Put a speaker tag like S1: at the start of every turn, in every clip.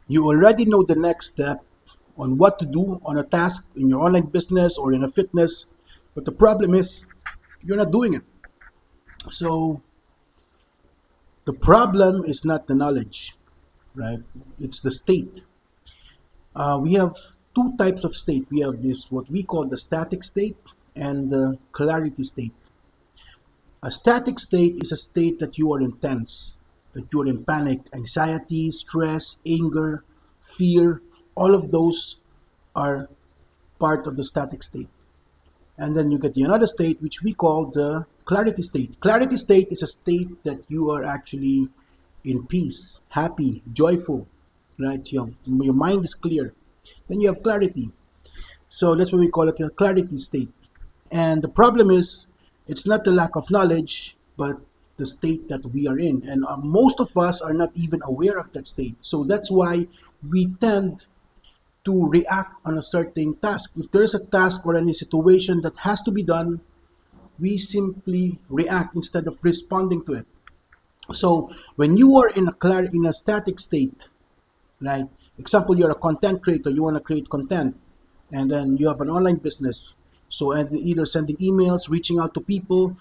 S1: You already know the next step on what to do on a task in your online business or in a fitness, but the problem is you're not doing it. So the problem is not the knowledge, right? It's the state. We have two types of state. We have this what we call the static state and the clarity state. A static state is a state that you are in tense, that you are in panic, anxiety, stress, anger, fear. All of those are part of the static state. And then you get the another state, which we call the clarity state. Clarity state is a state that you are actually in peace, happy, joyful, right? Your mind is clear. Then you have clarity. So that's what we call it, a clarity state. And the problem is, it's not the lack of knowledge, but the state that we are in. And most of us are not even aware of that state. So that's why we tend to react on a certain task. If there's a task or any situation that has to be done, we simply react instead of responding to it. So when you are in a static state, right? Example, you're a content creator, you want to create content, and then you have an online business. So and either sending emails, reaching out to people,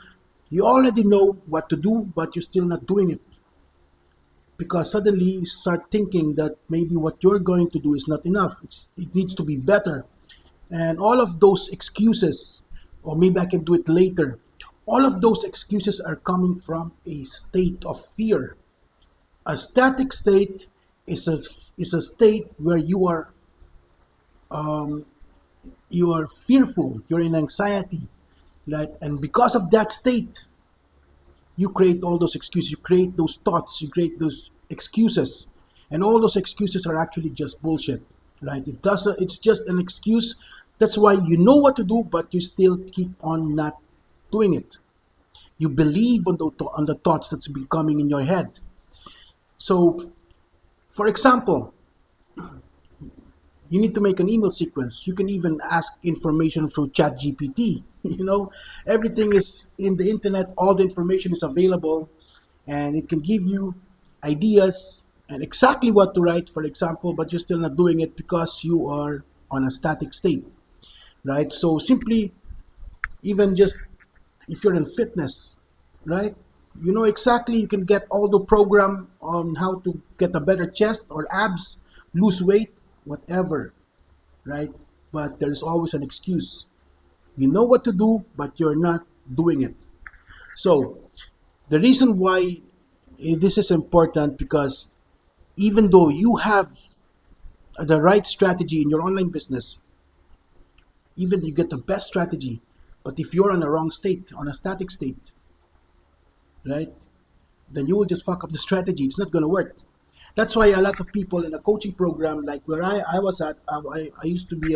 S1: you already know what to do, but you're still not doing it because suddenly you start thinking that maybe what you're going to do is not enough. It needs to be better. And all of those excuses, or maybe I can do it later, all of those excuses are coming from a state of fear. A static state is a state where um, you are fearful, you're in anxiety, right? And because of that state, you create all those excuses, you create those thoughts, you create those excuses, and all those excuses are actually just bullshit, right? It's just an excuse. That's why you know what to do, but you still keep on not doing it. You believe on the thoughts that's been coming in your head. So, for example, you need to make an email sequence. You can even ask information through ChatGPT. Everything is in the internet. All the information is available, and it can give you ideas and exactly what to write, for example, but you're still not doing it because you are on a static state, right? So simply, even just if you're in fitness, right? You know exactly, you can get all the program on how to get a better chest or abs, lose weight, whatever, right? But there's always an excuse. You know what to do, but you're not doing it. So the reason why this is important, because even though you have the right strategy in your online business, even you get the best strategy, but if you're on a wrong state, on a static state, right, then you will just fuck up the strategy. It's not going to work. That's why a lot of people in a coaching program, like where I was at, I used to be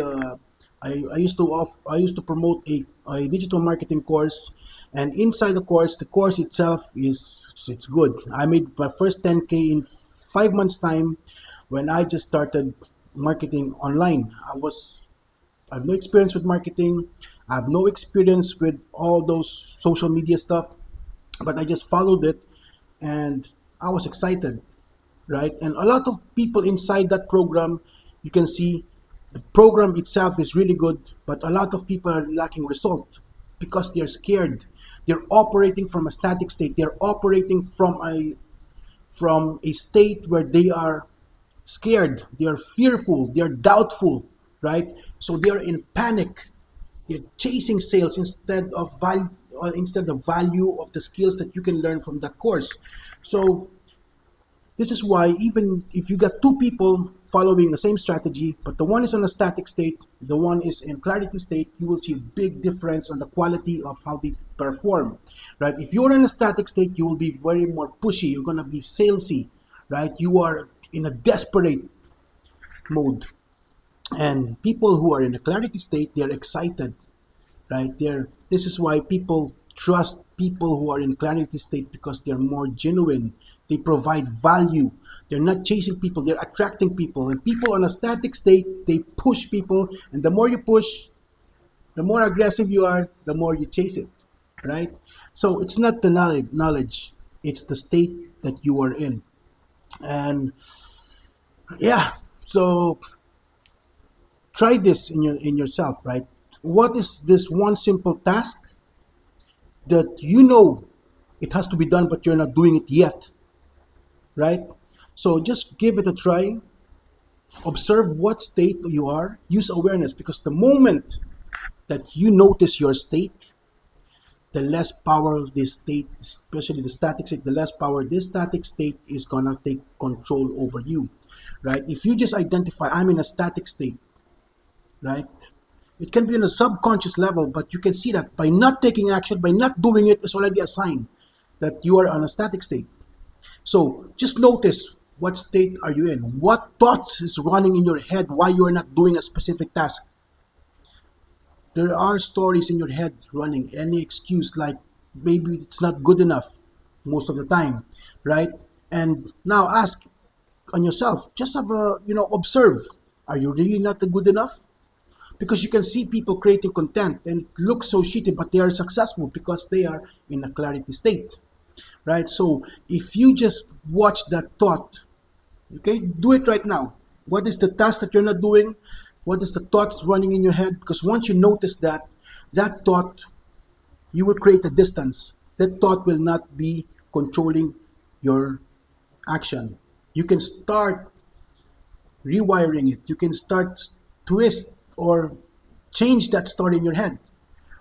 S1: I used to promote a digital marketing course, and inside the course itself it's good. I made my first 10K in 5 months time when I just started marketing online. I have no experience with marketing. I have no experience with all those social media stuff, but I just followed it, and I was excited, right? And a lot of people inside that program, you can see the program itself is really good, but a lot of people are lacking result because they're scared. They're operating from a static state. They're operating from a state where they are scared, they are fearful, they are doubtful, right? So they are in panic. They're chasing sales instead of value of the skills that you can learn from that course. So this is why even if you got two people following the same strategy, but the one is on a static state, the one is in clarity state, you will see a big difference on the quality of how they perform, right? If you're in a static state, you will be very more pushy. You're gonna be salesy, right? You are in a desperate mode. And people who are in a clarity state, they're excited, right? This is why people trust people who are in clarity state, because they're more genuine. They provide value. They're not chasing people, they're attracting people. And people on a static state, they push people, and the more you push, the more aggressive you are, the more you chase it, right? So it's not the knowledge, it's the state that you are in. And yeah, So try this in yourself, right? What is this one simple task that you know it has to be done, but you're not doing it yet, right? So just give it a try. Observe what state you are. Use awareness, because the moment that you notice your state, the less power this state, especially the static state, the less power this static state is gonna take control over you, right? If you just identify, I'm in a static state, right? It can be on a subconscious level, but you can see that by not taking action, by not doing it, is already a sign that you are on a static state. So just notice, what state are you in? What thoughts is running in your head why you are not doing a specific task? There are stories in your head running, any excuse, like maybe it's not good enough most of the time, right? And now ask on yourself, just have a, observe, are you really not good enough? Because you can see people creating content and it looks so shitty, but they are successful because they are in a clarity state, right? So if you just watch that thought, okay, do it right now. What is the task that you're not doing? What is the thoughts running in your head? Because once you notice that, that thought, you will create a distance. That thought will not be controlling your action. You can start rewiring it. You can start twist or change that story in your head,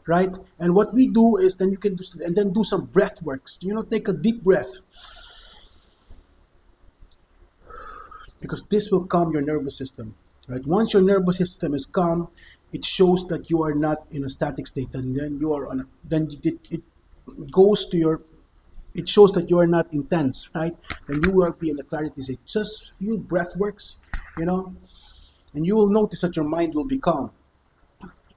S1: right? And what we do is, then you can do, and then do some breath works. Take a deep breath, because this will calm your nervous system, right? Once your nervous system is calm, it shows that you are not in a static state, and then you are on a, then it goes to your, it shows that you are not intense, right? And you will be in the clarity state. Just few breath works, you know, and you will notice that your mind will be calm.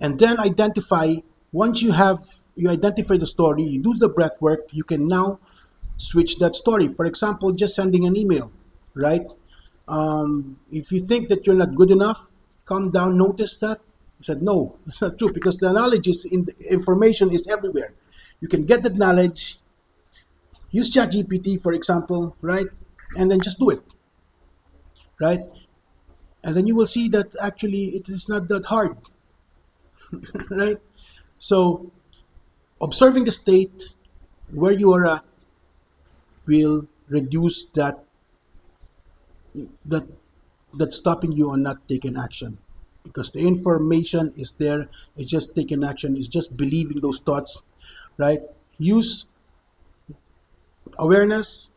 S1: And then identify, once you identify the story, you do the breath work, you can now switch that story. For example, just sending an email, right? If you think that you're not good enough, calm down, notice that. I said, no, that's not true, because the knowledge is in the information is everywhere. You can get that knowledge, use ChatGPT, for example, right? And then just do it, right? And then you will see that actually it is not that hard, right? So observing the state where you are at will reduce that that's stopping you on not taking action, because the information is there. It's just taking action, it's just believing those thoughts, right? Use awareness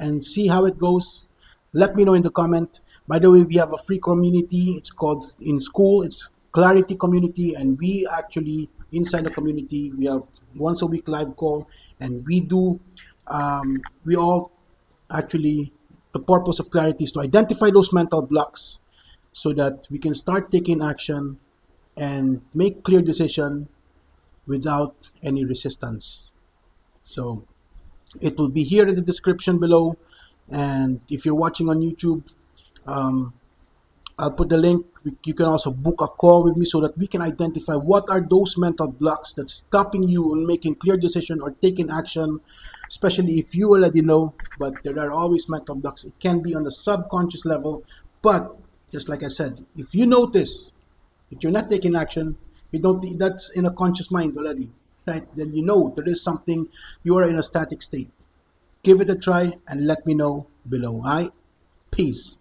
S1: and see how it goes. Let me know in the comment. By the way, we have a free community. It's called in Skool. It's Klariti Community, and we actually inside the community we have once a week live call, and we do we all actually, the purpose of clarity is to identify those mental blocks so that we can start taking action and make clear decision without any resistance. So it will be here in the description below, and if you're watching on YouTube, um, I'll put the link. You can also book a call with me so that we can identify what are those mental blocks that's stopping you on making clear decision or taking action, especially if you already know, but there are always mental blocks. It can be on the subconscious level, but just like I said, if you notice that you're not taking action, you don't, that's in a conscious mind already, right? Then you know there is something, you are in a static state. Give it a try and let me know below. All right? Peace.